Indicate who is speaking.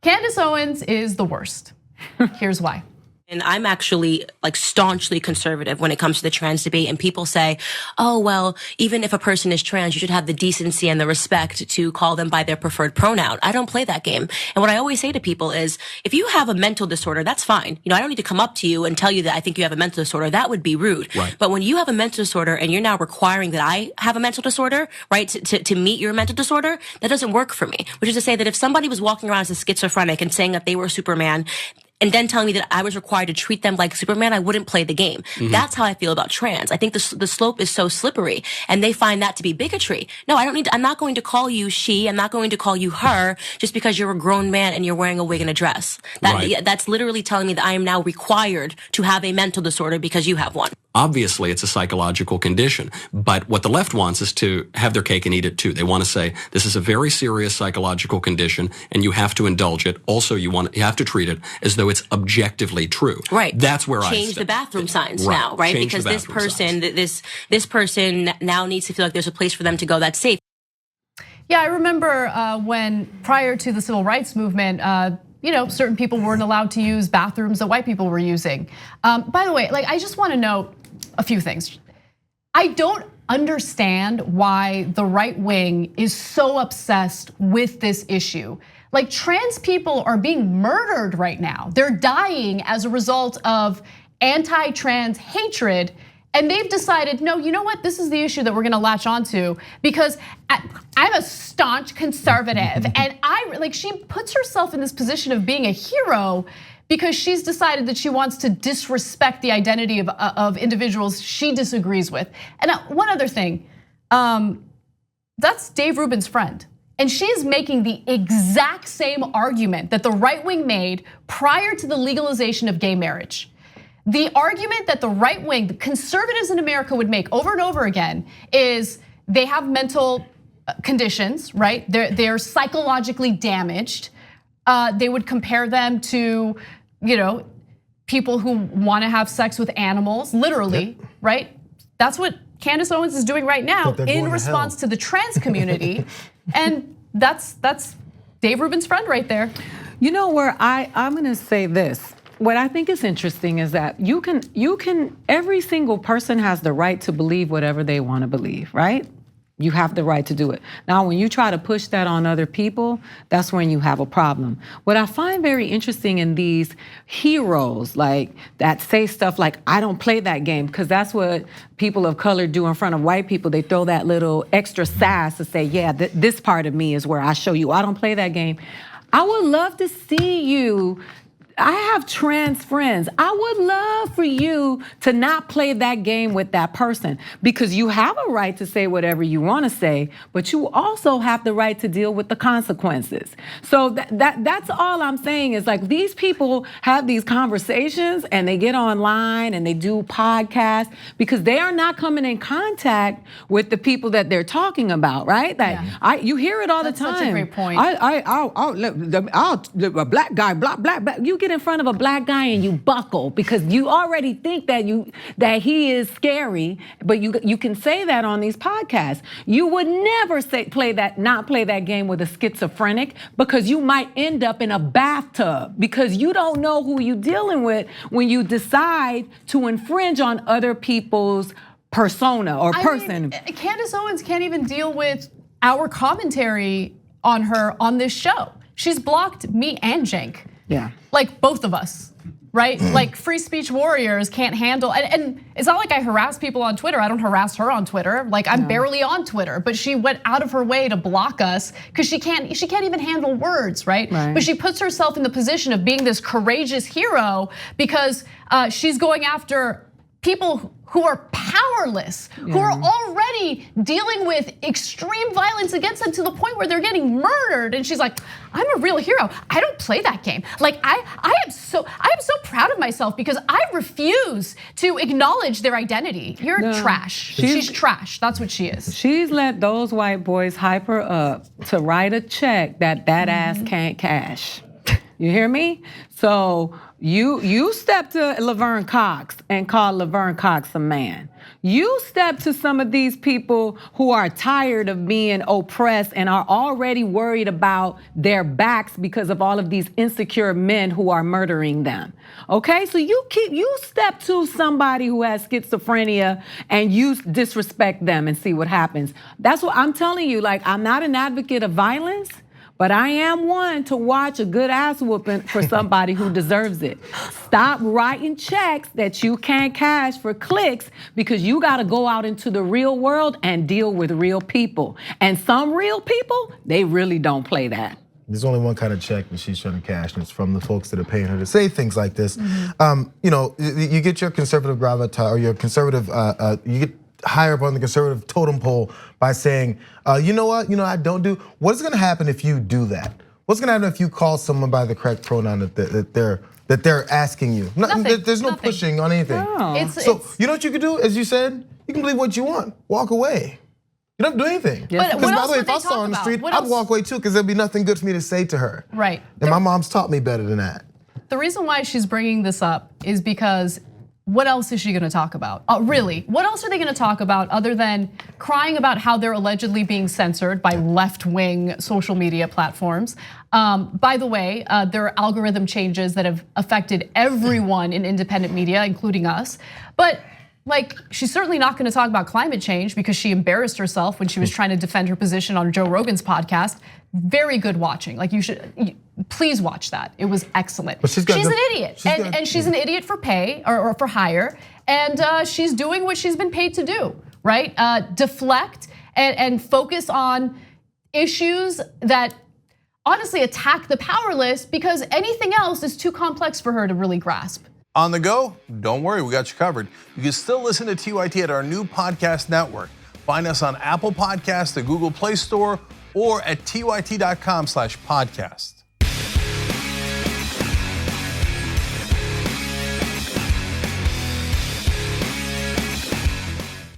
Speaker 1: Candace Owens is the worst. Here's why.
Speaker 2: And I'm actually like staunchly conservative when it comes to the trans debate. And people say, oh, well, even if a person is trans, you should have the decency and the respect to call them by their preferred pronoun. I don't play that game. And what I always say to people is, if you have a mental disorder, that's fine. You know, I don't need to come up to you and tell you that I think you have a mental disorder. That would be rude.
Speaker 3: Right.
Speaker 2: But when you have a mental disorder and you're now requiring that I have a mental disorder, right, to meet your mental disorder, that doesn't work for me. Which is to say that if somebody was walking around as a schizophrenic and saying that they were Superman, and then telling me that I was required to treat them like Superman, I wouldn't play the game. Mm-hmm. That's how I feel about trans. I think the slope is so slippery, and they find that to be bigotry. No, I'm not going to call you she. I'm not going to call you her just because you're a grown man and you're wearing a wig and a dress. That's literally telling me that I am now required to have a mental disorder because you have one.
Speaker 3: Obviously, it's a psychological condition, but what the left wants is to have their cake and eat it too. They want to say, this is a very serious psychological condition, and you have to indulge it. Also, you have to treat it as though it's objectively true.
Speaker 2: Right.
Speaker 3: That's where I
Speaker 2: change the bathroom signs now, right?
Speaker 3: Change
Speaker 2: because this person now needs to feel like there's a place for them to go that's safe.
Speaker 1: Yeah, I remember when prior to the civil rights movement, certain people weren't allowed to use bathrooms that white people were using. By the way, I just want to note a few things. I don't understand why the right wing is so obsessed with this issue. Like, trans people are being murdered right now. They're dying as a result of anti-trans hatred. And they've decided, no, you know what? This is the issue that we're gonna latch onto because I'm a staunch conservative. And she puts herself in this position of being a hero because she's decided that she wants to disrespect the identity of individuals she disagrees with. And one other thing, that's Dave Rubin's friend. And she is making the exact same argument that the right wing made prior to the legalization of gay marriage. The argument that the right wing, the conservatives in America would make over and over again is they have mental conditions, right? They're psychologically damaged. They would compare them to, people who want to have sex with animals, literally, right? That's what Candace Owens is doing right now in response to the trans community. And that's Dave Rubin's friend right there.
Speaker 4: You know where I'm gonna say this. What I think is interesting is that you can every single person has the right to believe whatever they want to believe, right? You have the right to do it. Now, when you try to push that on other people, that's when you have a problem. What I find very interesting in these heroes like that say stuff like, I don't play that game, because that's what people of color do in front of white people. They throw that little extra sass to say, yeah, this part of me is where I show you I don't play that game. I would love to see you. I have trans friends. I would love for you to not play that game with that person, because you have a right to say whatever you want to say, but you also have the right to deal with the consequences. So that's all I'm saying is, like, these people have these conversations and they get online and they do podcasts because they are not coming in contact with the people that they're talking about, right? You hear it all the time.
Speaker 1: That's such a great point.
Speaker 4: A black guy, black. You get in front of a black guy and you buckle because you already think that he is scary, but you can say that on these podcasts. You would never not play that game with a schizophrenic, because you might end up in a bathtub because you don't know who you're dealing with when you decide to infringe on other people's persona or person.
Speaker 1: Candace Owens can't even deal with our commentary on her on this show. She's blocked me and Cenk.
Speaker 4: Yeah.
Speaker 1: Like both of us, right? Like free speech warriors can't handle, and it's not like I harass people on Twitter. I don't harass her on Twitter. Like, I'm barely on Twitter, but she went out of her way to block us because she can't even handle words, right? But she puts herself in the position of being this courageous hero because she's going after people who are powerless, who are already dealing with extreme violence against them to the point where they're getting murdered. And she's like, I'm a real hero. I don't play that game. Like, I am so proud of myself because I refuse to acknowledge their identity. You're trash. She's trash. That's what she is.
Speaker 4: She's let those white boys hype her up to write a check that ass can't cash. You hear me? So you step to Laverne Cox and call Laverne Cox a man. You step to some of these people who are tired of being oppressed and are already worried about their backs because of all of these insecure men who are murdering them. Okay, so you step to somebody who has schizophrenia and you disrespect them and see what happens. That's what I'm telling you. Like, I'm not an advocate of violence, but I am one to watch a good ass whooping for somebody who deserves it. Stop writing checks that you can't cash for clicks because you gotta go out into the real world and deal with real people. And some real people, they really don't play that.
Speaker 5: There's only one kind of check that she's trying to cash, and it's from the folks that are paying her to say things like this. You get your conservative gravitas, or your conservative, you get higher up on the conservative totem pole by saying, you know what, I don't do. What's gonna happen if you do that? What's gonna happen if you call someone by the correct pronoun that they're asking you?
Speaker 1: Nothing.
Speaker 5: There's no pushing on anything.
Speaker 4: No.
Speaker 5: So you know what you could do? As you said, you can believe what you want. Walk away. You don't have to do anything.
Speaker 1: But
Speaker 5: Because
Speaker 1: what
Speaker 5: by
Speaker 1: else
Speaker 5: the way,
Speaker 1: would
Speaker 5: if
Speaker 1: they
Speaker 5: I saw
Speaker 1: talk
Speaker 5: her on the
Speaker 1: about?
Speaker 5: street,
Speaker 1: What
Speaker 5: I'd
Speaker 1: else?
Speaker 5: walk away too, because there'd be nothing good for me to say to her.
Speaker 1: Right.
Speaker 5: And my mom's taught me better than that.
Speaker 1: The reason why she's bringing this up is because what else is she gonna talk about? Really, what else are they gonna talk about other than crying about how they're allegedly being censored by left-wing social media platforms? By the way, there are algorithm changes that have affected everyone in independent media, including us. But like, she's certainly not gonna talk about climate change because she embarrassed herself when she was trying to defend her position on Joe Rogan's podcast. Very good watching. Like, please watch that. It was excellent.
Speaker 5: But she's
Speaker 1: an idiot, and she's an idiot for pay or for hire, and she's doing what she's been paid to do, right? Deflect and focus on issues that honestly attack the powerless because anything else is too complex for her to really grasp.
Speaker 6: On the go? Don't worry, we got you covered. You can still listen to TYT at our new podcast network. Find us on Apple Podcasts, the Google Play Store, or at tyt.com/podcast.